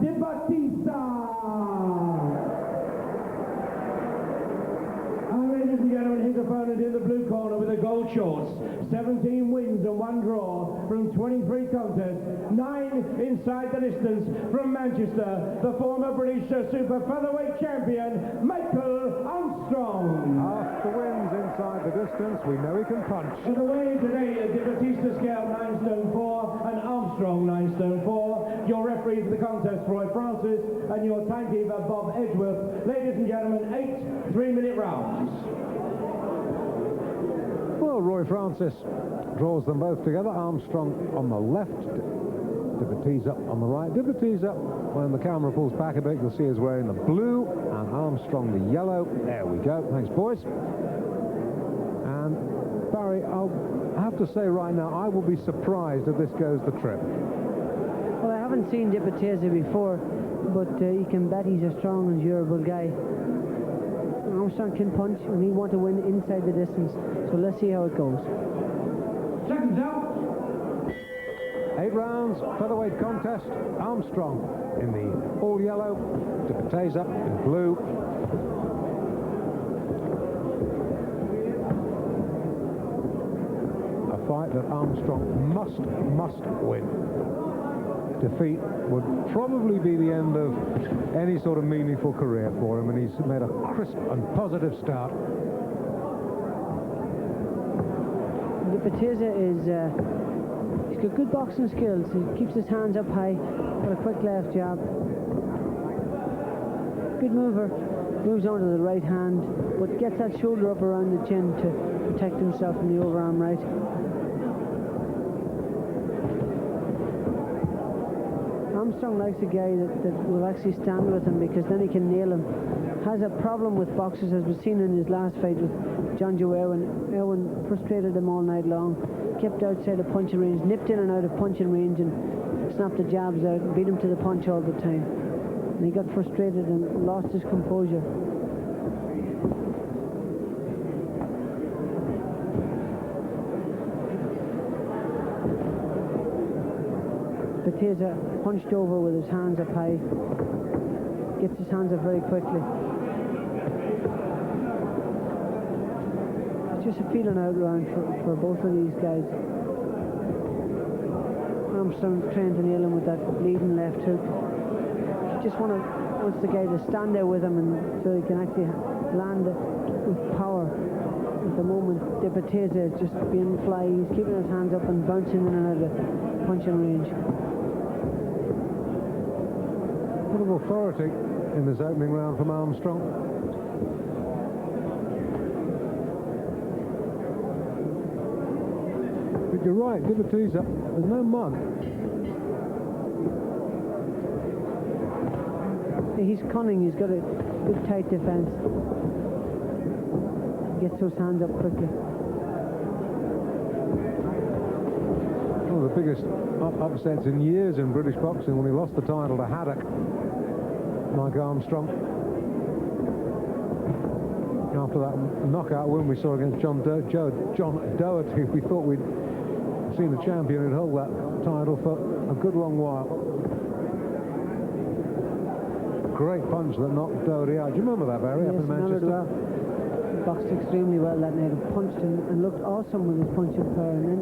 Dibateza. Ladies and gentlemen, his opponent in the blue corner with the gold shorts. 17 wins and 1 draw from 23 contests. 9 inside the distance from Manchester, the former British super featherweight champion, Michael Armstrong. After wins inside the distance, we know he can punch. So the weigh today, Dibateza scale 9 stone 4 and Armstrong 9 stone 4. Your referee for the contest, Roy Francis, and your timekeeper, Bob Edgeworth. Ladies and gentlemen, 8 3-minute rounds. Well, Roy Francis draws them both together. Armstrong on the left, Dibateza on the right. Dibateza, when the camera pulls back a bit, you'll see is wearing the blue, and Armstrong the yellow. There we go. Thanks, boys. And Barry, I'll have to say right now, I will be surprised if this goes the trip. Well, I haven't seen Dibateza before, but you can bet he's a strong and durable guy. Armstrong can punch, and he wants to win inside the distance. So let's see how it goes. Seconds out. 8 rounds, featherweight contest. Armstrong in the all yellow, Dibateza in blue. A fight that Armstrong must win. Defeat would probably be the end of any sort of meaningful career for him, and he's made a crisp and positive start. Dibateza he's got good boxing skills. He keeps his hands up high, got a quick left jab. Good mover, moves onto the right hand, but gets that shoulder up around the chin to protect himself from the overarm right. Armstrong likes a guy that will actually stand with him, because then he can nail him. Has a problem with boxers, as we've seen in his last fight with John Joe Irwin. Irwin frustrated him all night long, kept outside of punching range, nipped in and out of punching range and snapped the jabs out and beat him to the punch all the time. And he got frustrated and lost his composure. Dibateza punched over with his hands up high, gets his hands up very quickly. It's just a feeling out round for both of these guys. Armstrong trying to nail him with that bleeding left hook. He just wants the guy to stand there with him, and so he can actually land it with power. At the moment, Dibateza is just being fly. He's keeping his hands up and bouncing in and out of punching range. A bit of authority in this opening round from Armstrong. But you're right, Dibateza, there's no mud. He's cunning, he's got a good tight defense. Gets those hands up quickly. One of the biggest upsets in years in British boxing, when he lost the title to Haddock, Mike Armstrong. After that knockout win we saw against John Doherty, we thought we'd seen the champion who'd hold that title for a good long while. Great punch that knocked Doherty out. Do you remember that, Barry? Yes, up in Manchester? well. He boxed extremely well that night. He punched and looked awesome with his punching power. And then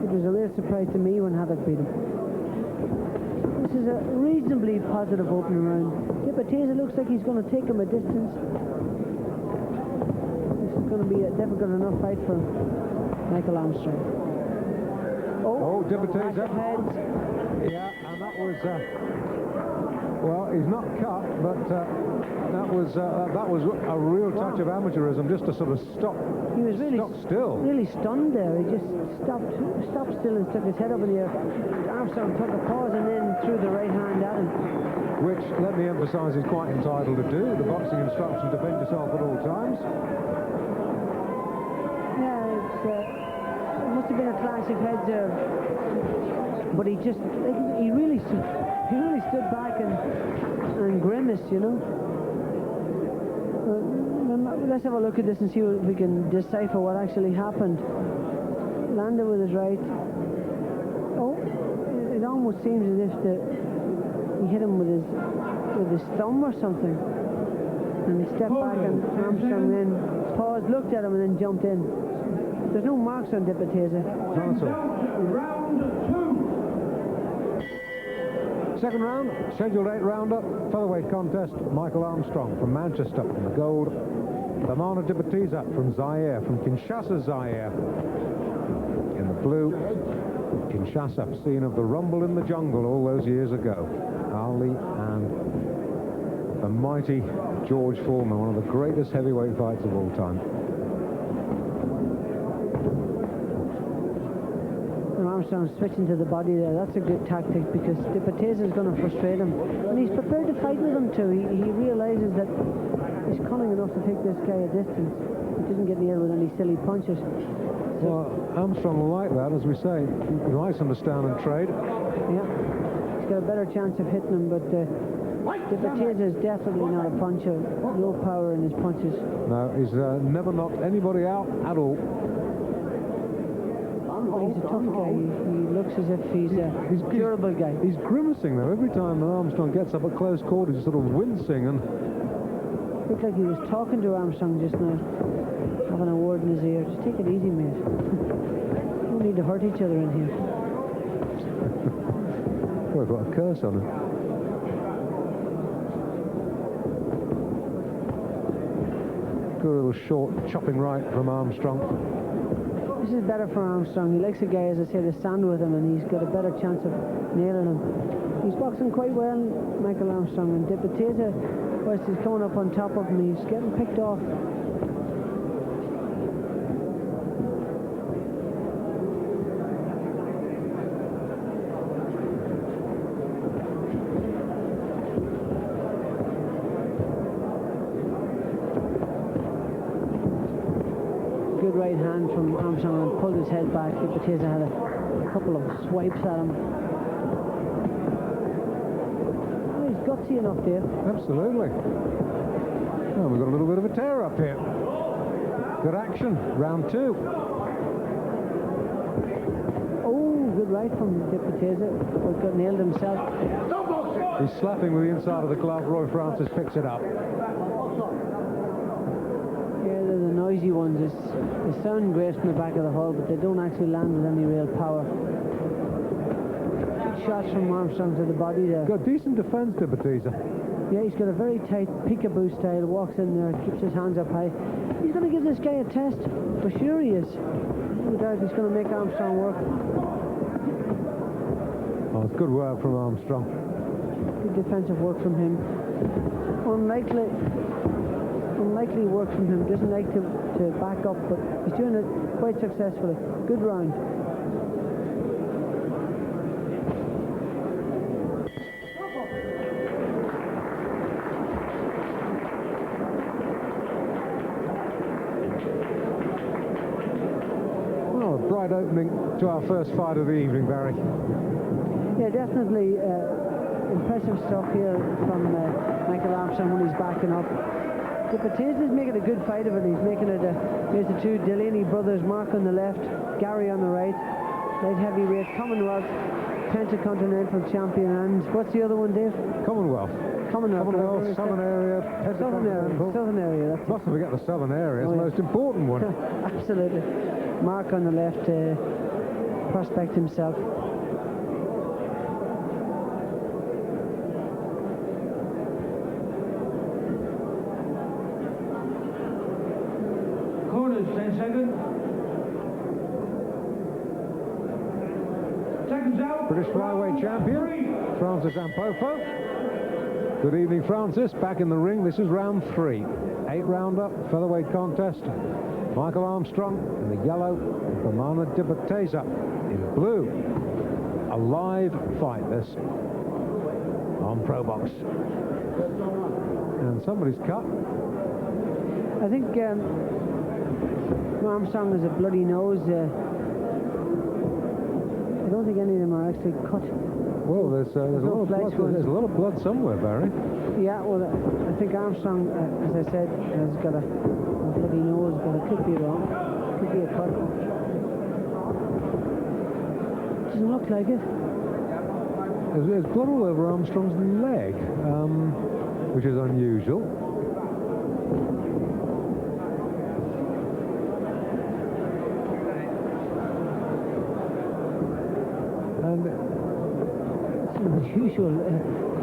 it was a real surprise to me when Haddock beat him. This is a reasonably positive opening round. Dibateza looks like he's going to take him a distance. This is going to be a difficult enough fight for Michael Armstrong. Oh, Dibateza. Yeah, and that was... well, he's not cut, but that was a real touch of amateurism, just to sort of stop. He was really still. Really stunned there. He just stopped still and stuck his head up in the air. Armstrong took a pause and then threw the right hand at him. Which, let me emphasise, he's quite entitled to do. The boxing instruction: defend yourself at all times. Yeah, it must have been a clash of heads there. But he really stood back and grimaced, you know. Let's have a look at this and see if we can decipher what actually happened. Landed with his right. Oh, it almost seems as if he hit him with his thumb or something. And he stepped back, and Armstrong then paused, looked at him, and then jumped in. There's no marks on Dibateza. Round 2. Second round, scheduled 8-rounder, featherweight contest. Michael Armstrong from Manchester in the gold. Bamana Dibateza from Zaire, from Kinshasa, Zaire, in the blue. Kinshasa, scene of the rumble in the jungle all those years ago. Ali and the mighty George Foreman, one of the greatest heavyweight fights of all time. Armstrong switching to the body there. That's a good tactic because Dibateza is going to frustrate him, and he's prepared to fight with him too. He realizes that he's cunning enough to take this guy a distance. He doesn't get nailed with any silly punches. Well, Armstrong will like that, as we say. He likes him to stand and trade. Yeah, he's got a better chance of hitting him, but Dibateza is definitely not a puncher. No power in his punches. No, he's never knocked anybody out at all. Well, he's a tough guy. He looks as if he's a durable guy. He's grimacing, though. Every time that Armstrong gets up at close quarters, he's sort of wincing. And looked like he was talking to Armstrong just now, having a word in his ear. Just take it easy, mate. Don't need to hurt each other in here. Oh, I've got a curse on him. Good little short chopping right from Armstrong. This is better for Armstrong. He likes a guy, as I say, to stand with him, and he's got a better chance of nailing him. He's boxing quite well, Michael Armstrong, and Dibateza, whilst he's coming up on top of him, he's getting picked off. Good right hand from Armstrong and pulled his head back. Dibateza had a couple of swipes at him. Oh, he's gutsy enough there. Absolutely. Oh, we've got a little bit of a tear up here. Good action. Round 2. Oh, good right from Dibateza. But got nailed himself. He's slapping with the inside of the glove. Roy Francis picks it up. Yeah, they're the noisy ones. They sound great from the back of the hull, but they don't actually land with any real power. Good shots from Armstrong to the body there. Got decent defence, Dibateza. Yeah, he's got a very tight peekaboo style. Walks in there, keeps his hands up high. He's going to give this guy a test. For sure he is. No doubt he's going to make Armstrong work. Oh, it's good work from Armstrong. Good defensive work from him. Unlikely work from him. Doesn't like to back up, but he's doing it quite successfully. Good round. Well, a bright opening to our first fight of the evening, Barry. Yeah, definitely impressive stuff here from Michael Armstrong when he's backing up. Dibateza's making a good fight of it. He's making it here's the two Delaney brothers, Mark on the left, Gary on the right. Light heavyweight, Commonwealth, Pentacontinental champion, and what's the other one, Dave? Commonwealth, Southern Area, Pentacontinental. Southern area. That's Mustn't forget the Southern Area. It's Oh, the yeah. most important one. Absolutely. Mark on the left, prospect himself. Corners, 10 seconds. Seconds out. British flyweight champion, Francis Ampopo. Good evening, Francis. Back in the ring. This is round 3. 8-rounder, featherweight contest. Michael Armstrong in the yellow, Bamana Dibateza in blue. A live fight, this, on Pro Box. And somebody's cut. I think Armstrong has a bloody nose. I don't think any of them are actually cut. Well, there's a lot of blood. There's a lot of blood somewhere, Barry. Yeah, well, I think Armstrong, as I said, has got a bloody nose, but it could be wrong. Could be a cut. Doesn't look like it. There's blood all over Armstrong's leg, which is unusual. And unusual.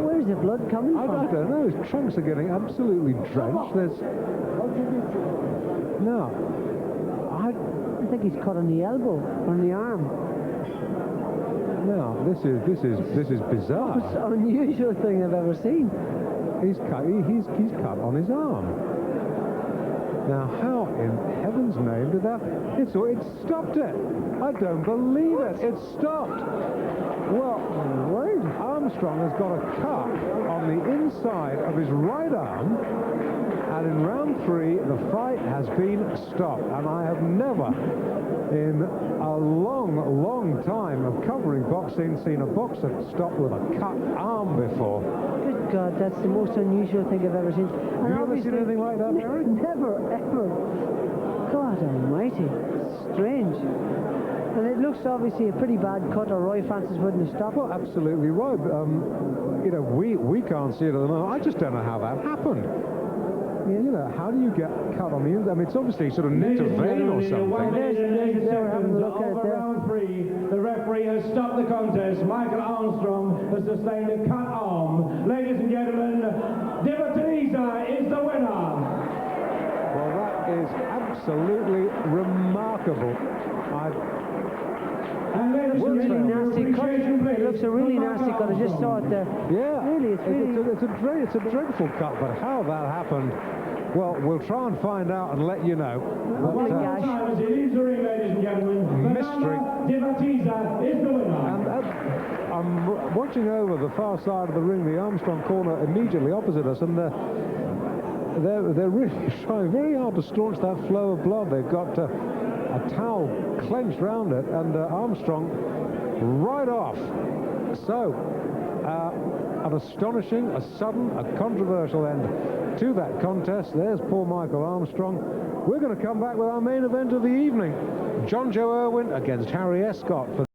Where's the blood coming from? I don't know. His trunks are getting absolutely drenched. There's no. I think he's cut on the elbow, on the arm. No, this is bizarre. It's an unusual thing I've ever seen. He's cut on his arm. Now, how in heaven's name did that? It stopped it. I don't believe it. It stopped. Well, Armstrong has got a cut on the inside of his right arm, and in round 3, the fight has been stopped. And I have never, in a long time of covering boxing, seen a boxer stopped with a cut arm before. Good God, that's the most unusual thing I've ever seen. Have you ever seen anything like that, Mary? Never, ever. God almighty. Strange. And it looks obviously a pretty bad cut, or Roy Francis wouldn't have stopped. Well, absolutely right. You know, we can't see it at the moment. I just don't know how that happened. Yeah. You know, how do you get cut on the inside? I mean, it's obviously sort of nicked a vein or something. 1 minute and 8 seconds over round 3. The referee has stopped the contest. Michael Armstrong has sustained a cut arm. Ladies and gentlemen, Dibateza is the winner. Well, that is absolutely remarkable. And ladies and Really gentlemen, nasty cut. It looks a really nasty cut. I just saw it there. Yeah, Really, it's a dreadful cut, but how that happened, well, we'll try and find out and let you know. One more time as it leaves the ring, ladies and gentlemen. Mystery. Bamana Dibateza is the winner. And I'm watching over the far side of the ring, the Armstrong corner immediately opposite us, and they're really trying very hard to staunch that flow of blood. They've got a towel clenched round it, and Armstrong right off. So, an astonishing, a sudden, a controversial end to that contest. There's poor Michael Armstrong. We're going to come back with our main event of the evening. John Joe Irwin against Harry Escott.